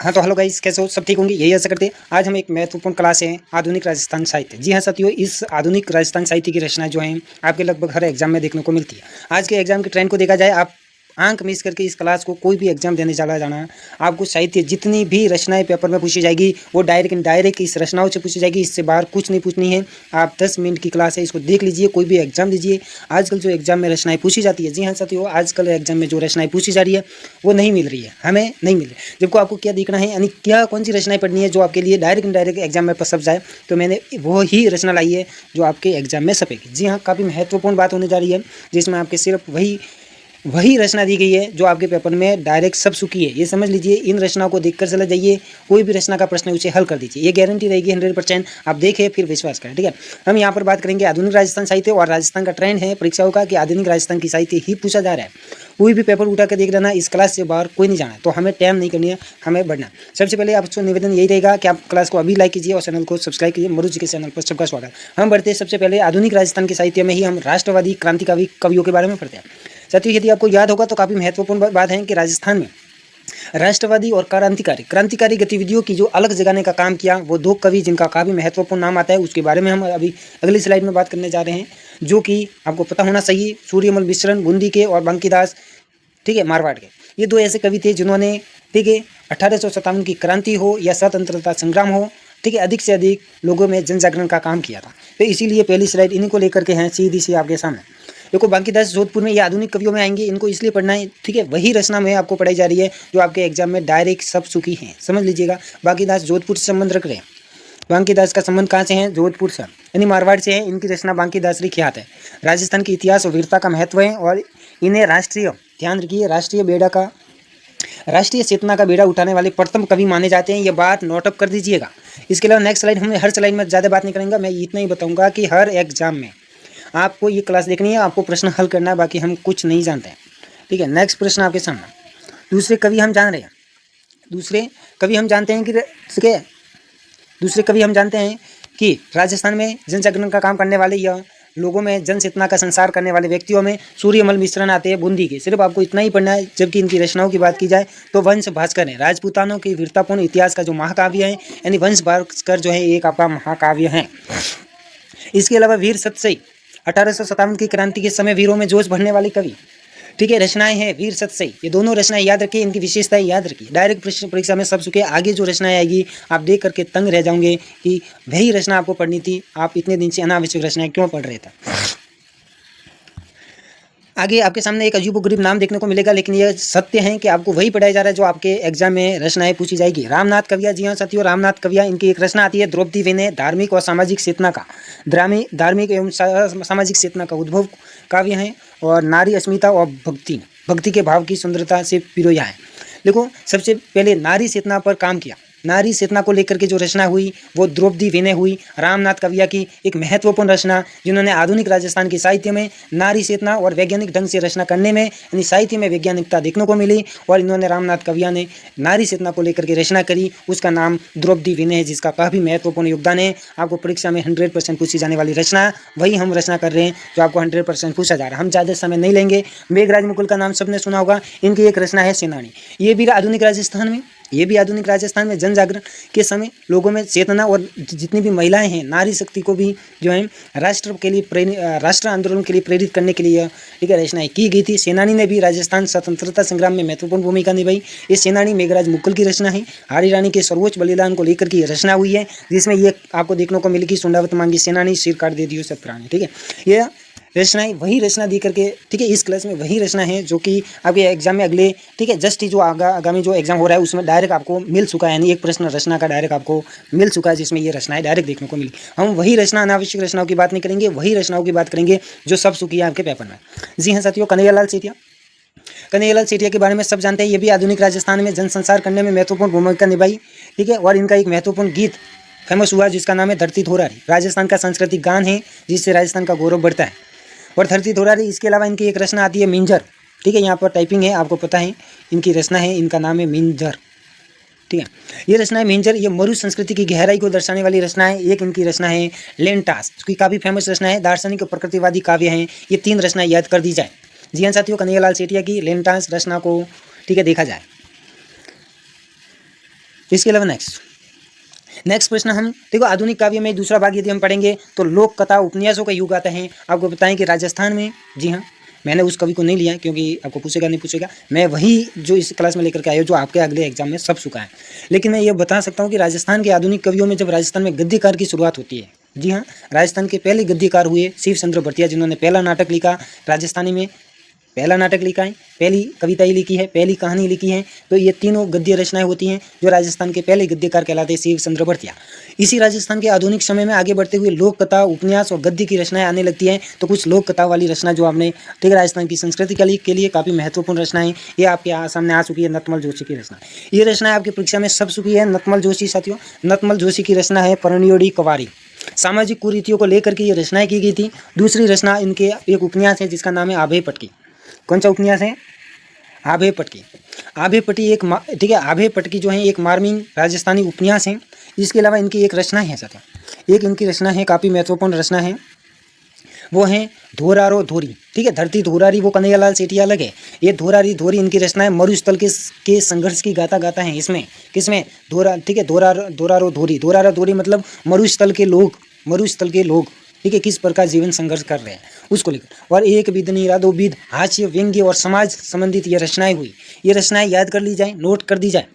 हाँ तो hello guys, कैसे हो? सब ठीक होंगे, यही आशा करते हैं। आज हम एक महत्वपूर्ण क्लास है आधुनिक राजस्थान साहित्य। जी हाँ साथियों, इस आधुनिक राजस्थान साहित्य की रचना जो है आपके लगभग हर एग्जाम में देखने को मिलती है। आज के एग्जाम के ट्रेंड को देखा जाए, आप आंक मिस करके इस क्लास को कोई भी एग्जाम देने चला जाना, आपको साहित्य जितनी भी रचनाएं पेपर में पूछी जाएगी वो डायरेक्ट इस रचनाओं से पूछी जाएगी। इससे बाहर कुछ नहीं पूछनी है। आप 10 मिनट की क्लास है, इसको देख लीजिए, कोई भी एग्जाम दीजिए। आजकल जो एग्जाम में रचनाएं पूछी जाती है, जी हाँ साथियों, आजकल एग्जाम में जो रचनाएं पूछी जा रही है वो नहीं मिल रही है, हमें नहीं मिल रही। जबको आपको क्या देखना है, यानी क्या कौन सी रचनाएं पढ़नी है जो आपके लिए डायरेक्ट इनडायरेक्ट एग्जाम में छप जाए। तो मैंने वो ही रचना लाई है जो आपके एग्जाम में छपेगी। जी हाँ, काफ़ी महत्वपूर्ण बात होने जा रही है, जिसमें आपके सिर्फ वही रचना दी गई है जो आपके पेपर में डायरेक्ट सब चुकी है। ये समझ लीजिए, इन रचनाओं को देखकर चले जाइए, कोई भी रचना का प्रश्न है उसे हल कर दीजिए, ये गारंटी रहेगी 100%। आप देखें फिर विश्वास करें, ठीक है। हम यहाँ पर बात करेंगे आधुनिक राजस्थान साहित्य, और राजस्थान का ट्रेंड है परीक्षाओं का कि आधुनिक राजस्थान की साहित्य ही पूछा जा रहा है। कोई भी पेपर उठा कर देख लेना, इस क्लास से बाहर कोई नहीं जाना। तो हमें टाइम नहीं करनी है, हमें बढ़ना। सबसे पहले आपसे निवेदन यही रहेगा कि आप क्लास को अभी लाइक कीजिए और चैनल को सब्सक्राइब कीजिए। मरु जी के चैनल पर सबका स्वागत। हम बढ़ते हैं सबसे पहले आधुनिक राजस्थान के साहित्य में ही हम राष्ट्रवादी क्रांतिकारी कवियों के बारे में पढ़ते हैं। साथियों, यदि आपको याद होगा तो काफ़ी महत्वपूर्ण बात है कि राजस्थान में राष्ट्रवादी और क्रांतिकारी गतिविधियों की जो अलग जगाने का काम किया, वो दो कवि जिनका काफ़ी महत्वपूर्ण नाम आता है, उसके बारे में हम अभी अगली स्लाइड में बात करने जा रहे हैं, जो कि आपको पता होना चाहिए। सूर्यमल मिश्रण बूंदी के और बंकीदास, ठीक है, मारवाड़ के। ये दो ऐसे कवि थे जिन्होंने, ठीक है, 1857 की क्रांति हो या स्वतंत्रता संग्राम हो, ठीक है, अधिक से अधिक लोगों में जन जागरण का काम किया था। तो इसीलिए पहली स्लाइड इन्हीं को लेकर के हैं, सीधी सी आपके सामने। देखो, बांकीदास जोधपुर में, ये आधुनिक कवियों में आएंगे, इनको इसलिए पढ़ना है, ठीक है। वही रचना में आपको पढ़ाई जा रही है जो आपके एग्जाम में डायरेक्ट सब चुकी है, समझ लीजिएगा। बांकीदास जोधपुर से संबंध रख रहे हैं। बांकीदास का संबंध कहाँ से है? जोधपुर से, यानी मारवाड़ से है। इनकी रचना बांकीदास की ख्यात है। राजस्थान के इतिहास और वीरता का महत्व है, और इन्हें राष्ट्रीय, ध्यान रखिए, राष्ट्रीय चेतना का बेड़ा उठाने वाले प्रथम कवि माने जाते हैं। ये बात नोटअप कर दीजिएगा। इसके अलावा नेक्स्ट स्लाइड, हमें हर स्लाइड में ज़्यादा बात नहीं करेंगे, मैं इतना ही बताऊंगा कि हर एग्जाम में आपको ये क्लास देखनी है, आपको प्रश्न हल करना है, बाकी हम कुछ नहीं जानते हैं, ठीक है। नेक्स्ट प्रश्न आपके सामने, दूसरे कवि हम जानते हैं कि राजस्थान में जन जागरण का काम करने वाले या लोगों में जन चेतना का संसार करने वाले व्यक्तियों में सूर्यमल मिश्रण आते हैं बूंदी के। सिर्फ आपको इतना ही पढ़ना है। जबकि इनकी रचनाओं की बात की जाए तो वंश भास्कर है, राजपूतानों की वीरतापूर्ण इतिहास का जो महाकाव्य है, यानी वंश भास्कर जो है एक आपका महाकाव्य है। इसके अलावा वीर सतसई, 1857 की क्रांति के समय वीरों में जोश भरने वाली कवि, ठीक है, रचनाएं हैं वीर सतसई। ये दोनों रचनाएं याद रखिए, इनकी विशेषताएं याद रखिए। डायरेक्ट प्रश्न परीक्षा में सब चुके, आगे जो रचनाएं आएगी आप देख करके तंग रह जाओगे कि वही रचना आपको पढ़नी थी, आप इतने दिन से अनावश्यक रचनाएं क्यों पढ़ रहे थे। आगे आपके सामने एक अजीबोगरीब नाम देखने को मिलेगा, लेकिन यह सत्य है कि आपको वही पढ़ाया जा रहा है जो आपके एग्जाम में रचनाएं पूछी जाएगी। रामनाथ कविया, जी हाँ साथियों, रामनाथ कविया, इनकी एक रचना आती है द्रौपदी विनय। धार्मिक और सामाजिक चेतना एवं सामाजिक चेतना का उद्भव काव्य है, और नारी अस्मिता और भक्ति के भाव की सुंदरता से पिरोया है। देखो, सबसे पहले नारी चेतना पर काम किया, नारी चेतना को लेकर के जो रचना हुई वो द्रौपदी विनय हुई। रामनाथ कविया की एक महत्वपूर्ण रचना, जिन्होंने आधुनिक राजस्थान की साहित्य में नारी चेतना और वैज्ञानिक ढंग से रचना करने में, यानी साहित्य में वैज्ञानिकता देखने को मिली, और इन्होंने रामनाथ कविया ने नारी चेतना को लेकर के रचना करी, उसका नाम द्रौपदी विनय है, जिसका काफ़ी महत्वपूर्ण योगदान है। आपको परीक्षा में 100% पूछी जाने वाली रचना वही हम रचना कर रहे हैं जो आपको 100% पूछा जा रहा है। हम ज़्यादा समय नहीं लेंगे। मेघराज मुकुल का नाम सबने सुना होगा, इनकी एक रचना है सेनानी। ये भी आधुनिक राजस्थान में जन जागरण के समय लोगों में चेतना, और जितनी भी महिलाएं हैं, नारी शक्ति को भी जो है राष्ट्र आंदोलन के लिए प्रेरित करने के लिए, ठीक है, रचनाएं की गई थी। सेनानी ने भी राजस्थान स्वतंत्रता संग्राम में महत्वपूर्ण भूमिका निभाई। ये सेनानी मेघराज मुकुल की रचना है। हारी रानी के सर्वोच्च बलिदान को लेकर की रचना हुई है, जिसमें ये आपको देखने को मिलेगी, सुंडावत मांगी सेनानी, सिर काट दे दियो सब प्राणी, ठीक है। ये रचनाएं वही रचना दी करके, ठीक है, इस क्लास में वही रचना है जो कि आपके एग्जाम में अगले, ठीक है, जस्ट ही जो आगामी जो एग्जाम हो रहा है उसमें डायरेक्ट आपको मिल चुका है, यानी एक प्रश्न रचना का डायरेक्ट आपको मिल चुका है, जिसमें ये रचनाएं डायरेक्ट देखने को मिली। हम वही रचना, अनावश्यक रचनाओं की बात नहीं करेंगे, वही रचनाओं की बात करेंगे जो सब चुकी है आपके पेपर में। जी हाँ साथियों, कन्हैयालाल सेठिया के बारे में सब जानते हैं। ये भी आधुनिक राजस्थान में जन संसार करने में महत्वपूर्ण भूमिका निभाई, ठीक है, और इनका एक महत्वपूर्ण गीत फेमस हुआ जिसका नाम है धरती थोरारी। राजस्थान का सांस्कृतिक गान है जिससे राजस्थान का गौरव बढ़ता है, और धरती थोरारी। इसके अलावा इनकी एक रचना आती है मिंजर, ठीक है, यहाँ पर टाइपिंग है, आपको पता है, इनकी रचना है, इनका नाम है मिंजर, ठीक है। ये रचना है मिंजर, ये मरु संस्कृति की गहराई को दर्शाने वाली रचना है। एक इनकी रचना है लेंटास, जो कि काफ़ी फेमस रचना है, दार्शनिक और प्रकृतिवादी काव्य हैं। ये 3 रचनाएं याद कर दी जाए। जी हाँ साथियों, कन्हैयालाल सेठिया की लेंटास रचना को, ठीक है, देखा जाए। इसके अलावा नेक्स्ट प्रश्न हम देखो, आधुनिक काव्य में दूसरा भाग यदि हम पढ़ेंगे तो लोक कथा उपन्यासों का युग आता है। आपको बताएं कि राजस्थान में, जी हाँ, मैंने उस कवि को नहीं लिया क्योंकि आपको पूछेगा नहीं पूछेगा, मैं वही जो इस क्लास में लेकर के आया जो आपके अगले एग्जाम में सब चुका है। लेकिन मैं ये बता सकता हूँ कि राजस्थान के आधुनिक कवियों में जब राजस्थान में गद्यकार की शुरुआत होती है, जी हाँ, राजस्थान के पहले गद्यकार हुए शिव चंद्र भरतिया, जिन्होंने पहला नाटक लिखा राजस्थानी में, पहला नाटक लिखा है, पहली कविताएं लिखी है, पहली कहानी लिखी है। तो ये तीनों गद्य रचनाएं होती हैं जो राजस्थान के पहले गद्यकार कहलाते हैं, शिव चंद्र भरतिया। इसी राजस्थान के आधुनिक समय में आगे बढ़ते हुए लोक कथा, उपन्यास और गद्य की रचनाएं आने लगती हैं। तो कुछ लोक कथा वाली रचना जो आपने, ठीक है, राजस्थान की संस्कृति के लिए काफ़ी महत्वपूर्ण रचनाएं ये आपके सामने आ चुकी है। नतमल जोशी की रचना, ये रचना आपकी परीक्षा में सब चुकी है। नतमल जोशी साथियों, नतमल जोशी की रचना है परनियोड़ी कवारी। सामाजिक कुरीतियों को लेकर के ये रचनाएं की गई थी। दूसरी रचना इनके एक उपन्यास है जिसका नाम है आभे पटकी। कौन सा उपन्यास है? आभे पटकी। आभे पटकी एक, ठीक है, आभे पटकी जो है एक मार्मिक राजस्थानी उपन्यास है। इसके अलावा इनकी एक रचना है साथियों, एक इनकी रचना है, काफ़ी महत्वपूर्ण रचना है, वो है धोरारो धोरी। ठीक है, धरती धोरारी वो कन्हैयालाल सेठिया अलग है, ये धोरारी धोरी इनकी रचना है। मरुस्थल के संघर्ष की गाता हैं इसमें, किसमें? ठीक है, धोरारो धोरी मतलब मरुस्थल के लोग, ठीक है, किस प्रकार जीवन संघर्ष कर रहे हैं उसको लेकर। और एक विधनी राधो विध, हास्य, व्यंग्य और समाज संबंधित ये रचनाएं हुई। ये रचनाएं याद कर ली जाए, नोट कर दी जाए।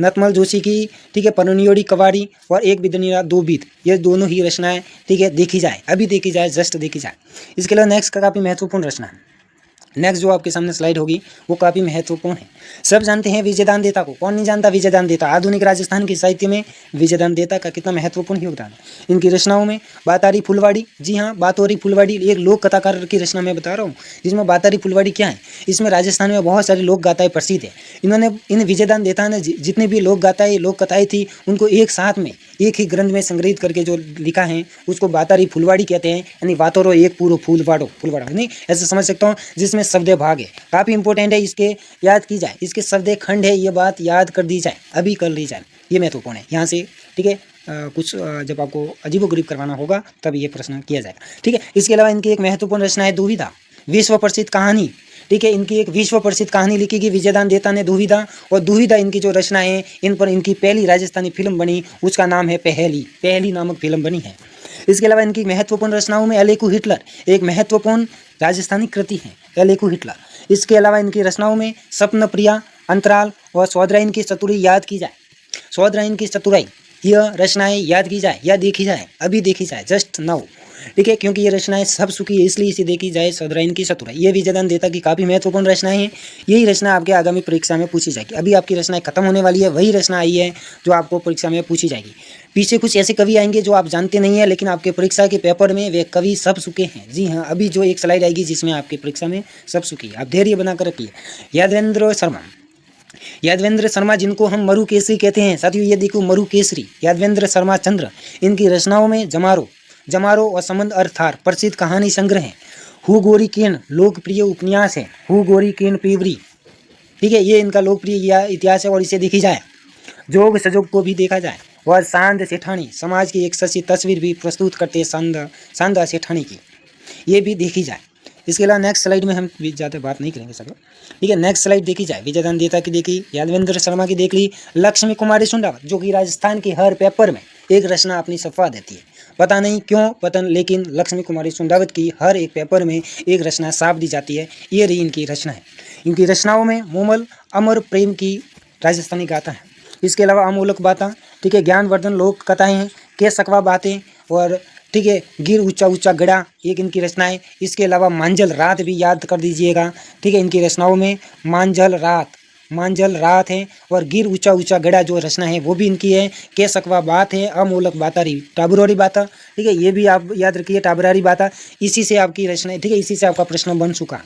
नतमल जोशी की, ठीक है, परनियोड़ी कवारी और एक विधनी राधो विध, ये दोनों ही रचनाएं, ठीक है, देखी जाए, अभी देखी जाए, जस्ट देखी जाए। इसके अलावा नेक्स्ट का काफ़ी महत्वपूर्ण रचना है, नेक्स्ट जो आपके सामने स्लाइड होगी वो काफ़ी महत्वपूर्ण है। सब जानते हैं विजयदान देता को, कौन नहीं जानता विजयदान देता? आधुनिक राजस्थान के साहित्य में विजयदान देता का कितना महत्वपूर्ण योगदान है। इनकी रचनाओं में बातारी फुलवाड़ी, जी हाँ, बातोरी फुलवाड़ी एक लोक कथाकार की रचना मैं बता रहा हूँ, जिसमें बातारी फुलवाड़ी क्या है, इसमें राजस्थान में बहुत सारी लोक गाथाएं प्रसिद्ध है। इन्होंने, इन विजयदान देता ने जितनी भी लोक गाथाएं, लोक कथाएं थी, उनको एक साथ में एक ही ग्रंथ में संग्रहित करके जो लिखा है उसको बातारी फुलवाड़ी कहते हैं। यानी बातोरो एक पूरो फुलवाड़ा नहीं, ऐसे समझ सकता हूँ, जिसमें शब्द भाग है, काफ़ी इंपॉर्टेंट है, इसके याद की जाए, इसके शब्द खंड है, ये बात याद कर दी जाए, अभी कर ली जाए, ये महत्वपूर्ण है यहाँ से। ठीक है, कुछ जब आपको अजीबोगरीब करवाना होगा तब ये प्रश्न किया जाएगा। ठीक है, इसके अलावा इनकी एक महत्वपूर्ण रचना है दुविधा, विश्व प्रसिद्ध कहानी। ठीक है, इनकी एक विश्व प्रसिद्ध कहानी लिखी गई विजयदान देता ने, दुविधा। और दुविधा इनकी जो रचना है, इन पर इनकी पहली राजस्थानी फिल्म बनी, उसका नाम है पहली नामक फिल्म बनी है। इसके अलावा इनकी महत्वपूर्ण रचनाओं में अलेकू हिटलर एक महत्वपूर्ण राजस्थानी कृति है, अलेकू हिटलर। इसके अलावा इनकी रचनाओं में सपन प्रिया, अंतराल और सौदराइन की चतुराई याद की जाए, सौदराइन की चतुराई, यह रचनाएं याद की जाए या देखी जाए, अभी देखी जाए, जस्ट नाउ। ठीक है, क्योंकि ये रचनाएं सब सुखी है, इसलिए इसे देखी जाए, सौदराइन की चतुराई। ये विजयदान देता की काफ़ी महत्वपूर्ण रचनाएं हैं। यही रचना आपके आगामी परीक्षा में पूछी जाएगी। अभी आपकी रचनाएं खत्म होने वाली है, वही रचना आई है जो आपको परीक्षा में पूछी जाएगी। पीछे कुछ ऐसे कवि आएंगे जो आप जानते नहीं है, लेकिन आपके परीक्षा के पेपर में वे कवि सब चुके हैं। जी हाँ, अभी जो एक स्लाइड आएगी जिसमें आपकी परीक्षा में सब चुकी है, आप धैर्य बनाकर रखिए। यादवेंद्र शर्मा जिनको हम मरु केसरी कहते हैं साथियों, ये देखो मरु केसरी यादवेंद्र शर्मा चंद्र। इनकी रचनाओं में जमारो और संबंध अर्थार प्रसिद्ध कहानी संग्रह है। हु गोरी किरण लोकप्रिय उपन्यास है, हु गोरी किरण पीवरी। ठीक है, ये इनका लोकप्रिय इतिहास है और इसे देखी जाए, जोग सजोग को भी देखा जाए। और सांद सेठानी समाज की एक सच्ची तस्वीर भी प्रस्तुत करते हैं सांदा सेठानी की, ये भी देखी जाए। इसके अलावा नेक्स्ट स्लाइड में हम ज़्यादा बात नहीं करेंगे सब। ठीक है, नेक्स्ट स्लाइड देखी जाए, विजयदान देता की देखी, यादवेंद्र शर्मा की देख ली, लक्ष्मी कुमारी सुंडावत जो कि राजस्थान के हर पेपर में एक रचना अपनी छपवा देती है, पता नहीं क्यों लेकिन लक्ष्मी कुमारी सुंडावत की हर एक पेपर में एक रचना छाप दी जाती है। ये रही इनकी रचना है। इनकी रचनाओं में मोमल अमर प्रेम की राजस्थानी गाथा है। इसके अलावा अमूलक बातें, ठीक है, ज्ञानवर्धन लोक कथाएँ हैं, के सकवा बातें और ठीक है, गिर ऊंचा गड़ा एक इनकी रचना है। इसके अलावा मांझल रात भी याद कर दीजिएगा। ठीक है, इनकी रचनाओं में मांझल रात है और गिर ऊंचा गड़ा जो रचना है वो भी इनकी है। के सकवा बात है, अमूलक बातारी टाबरोरी बाता। ठीक है, ये भी आप याद रखिए, टाबरारी बाता। इसी से आपकी रचना है, ठीक है, इसी से आपका प्रश्न बन चुका।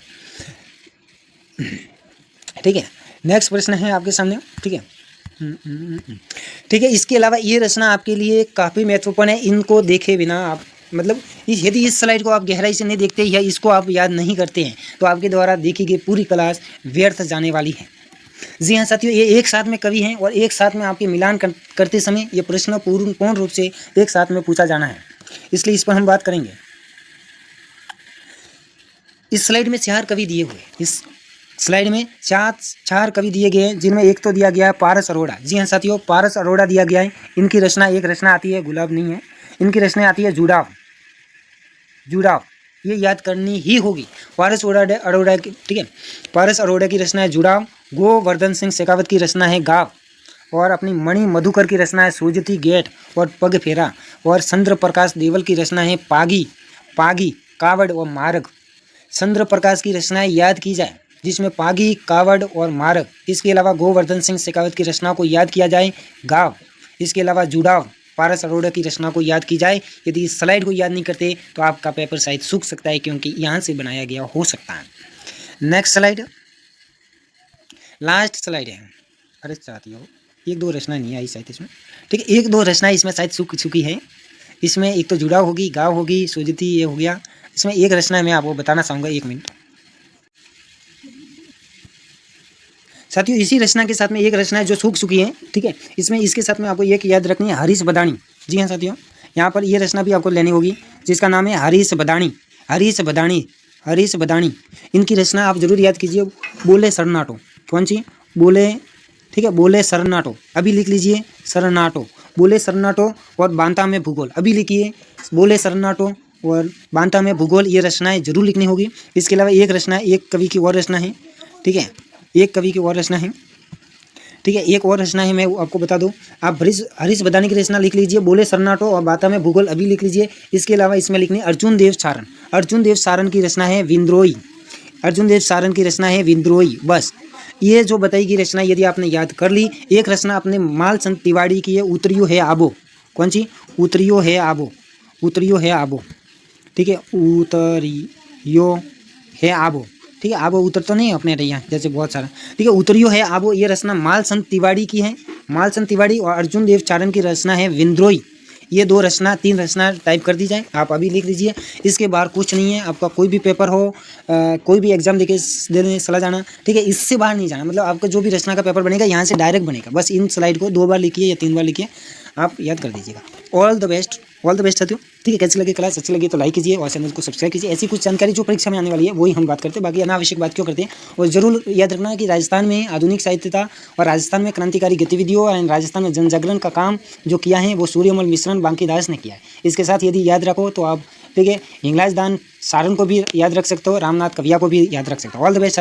ठीक है, नेक्स्ट प्रश्न है आपके सामने। ठीक है, ठीक है, इसके अलावा ये रचना आपके लिए काफ़ी महत्वपूर्ण है। इनको देखे बिना आप मतलब यदि इस स्लाइड को आप गहराई से नहीं देखते या इसको आप याद नहीं करते हैं तो आपके द्वारा देखी गई पूरी क्लास व्यर्थ जाने वाली है। जी हाँ साथियों, ये एक साथ में कवि हैं और एक साथ में आपके मिलान करते समय ये प्रश्न पूर्ण रूप से एक साथ में पूछा जाना है, इसलिए इस पर हम बात करेंगे। इस स्लाइड में 4 कवि दिए हुए, इस स्लाइड में चार कवि दिए गए हैं, जिनमें एक तो दिया गया है पारस अरोड़ा। जी हाँ साथियों, पारस अरोड़ा दिया गया है। इनकी रचना, एक रचना आती है, गुलाब नहीं है, इनकी रचना आती है जुड़ाव। जुड़ाव ये याद करनी ही होगी। पारस अरोड़ा की, ठीक है, पारस अरोड़ा की रचना है जुड़ाव। गोवर्धन सिंह शेखावत की रचना है गाव। और अपनी मणि मधुकर की रचना है सूजती गेट और पग फेरा। और चंद्र प्रकाश देवल की रचना है पागी, पागी, कावड़ और मार्ग। चंद्र प्रकाश की रचनाएं याद की जाए, जिसमें पागी, कावड़ और मार्ग। इसके अलावा गोवर्धन सिंह शेखावत की रचना को याद किया जाए, गाव। इसके अलावा जुड़ाव, पारस अरोड़ा की रचना को याद की जाए। यदि इस स्लाइड को याद नहीं करते तो आपका पेपर शायद सूख सकता है, क्योंकि यहाँ से बनाया गया हो सकता है। नेक्स्ट स्लाइड, लास्ट स्लाइड है। अरे साथियों, एक दो रचना नहीं आई शायद इसमें, ठीक है, एक दो रचना इसमें शायद सूख चुकी है। इसमें एक तो जुड़ाव होगी, गाँव होगी, सूजती ये हो गया। इसमें एक रचना मैं आपको बताना चाहूँगा, 1 मिनट साथियों। इसी रचना के साथ में एक रचना है जो सूख चुकी है, ठीक है। इसमें इसके साथ में आपको एक याद रखनी है, हरीश बदाणी। जी हाँ साथियों, यहाँ पर ये रचना भी आपको लेनी होगी, जिसका नाम है हरीश बदाणी। हरीश बदाणी, हरीश बदाणी। इनकी रचना आप जरूर याद कीजिए, बोले सरनाटो। कौन सी? बोले, ठीक है, बोले सरनाटो, अभी लिख लीजिए सरनाटो, बोले सरनाटो। और बांता में भूगोल, अभी लिखिए बोले सरनाटो और बांता में भूगोल। ये रचनाएं जरूर लिखनी होगी। इसके अलावा एक रचना, एक कवि की और रचना है, ठीक है, एक कवि की और रचना है, ठीक है, एक और रचना है, मैं आपको बता दूं। आप हरीश बदाणी की रचना लिख लीजिए, बोले सरनाटो और बांता में भूगोल, अभी लिख लीजिए। इसके अलावा इसमें लिखनी अर्जुन देव सारण। अर्जुन देव सारण की रचना है विद्रोही। अर्जुन देव सारण की रचना है विद्रोही। बस ये जो बताई गई रचना यदि आपने याद कर ली। एक रचना अपने मालचंद तिवारी की है, उतरियो है आबो। कौन सी? उतरियो है आबो, उतरियो है आबो, ठीक है, उतरियो है आबो, ठीक है। आबो उतर तो नहीं अपने यहाँ जैसे बहुत सारा, ठीक है, उतरियो है आबो। ये रचना मालचंद तिवारी की है, मालचंद तिवारी। और अर्जुन देव चारण की रचना है विद्रोही। ये दो रचना, 3 रचना टाइप कर दी जाए, आप अभी लिख लीजिए। इसके बाहर कुछ नहीं है। आपका कोई भी पेपर हो, कोई भी एग्जाम देने चला जाना, ठीक है, इससे बाहर नहीं जाना। मतलब आपका जो भी रचना का पेपर बनेगा यहाँ से डायरेक्ट बनेगा। बस इन स्लाइड को 2 बार लिखिए या 3 बार लिखिए, आप याद कर दीजिएगा। All the best, all the best साथियों, ठीक है। कैसी लगी क्लास? अच्छी लगी तो लाइक कीजिए और चैनल को सब्सक्राइब कीजिए। ऐसी कुछ जानकारी जो परीक्षा में आने वाली है वही हम बात करते हैं, बाकी अनावश्यक बात क्यों करते हैं। और जरूर याद रखना कि राजस्थान में आधुनिक साहित्यता और राजस्थान में क्रांतिकारी गतिविधियों और राजस्थान में जनजागरण का काम जो किया है वो सूर्यमल मिश्रण बांकीदास ने किया है। इसके साथ यदि याद रखो तो आप, ठीक है, हिंगलाज दान सारण को भी याद रख सकते हो, रामनाथ कविया को भी याद रख सकते हो। All the best.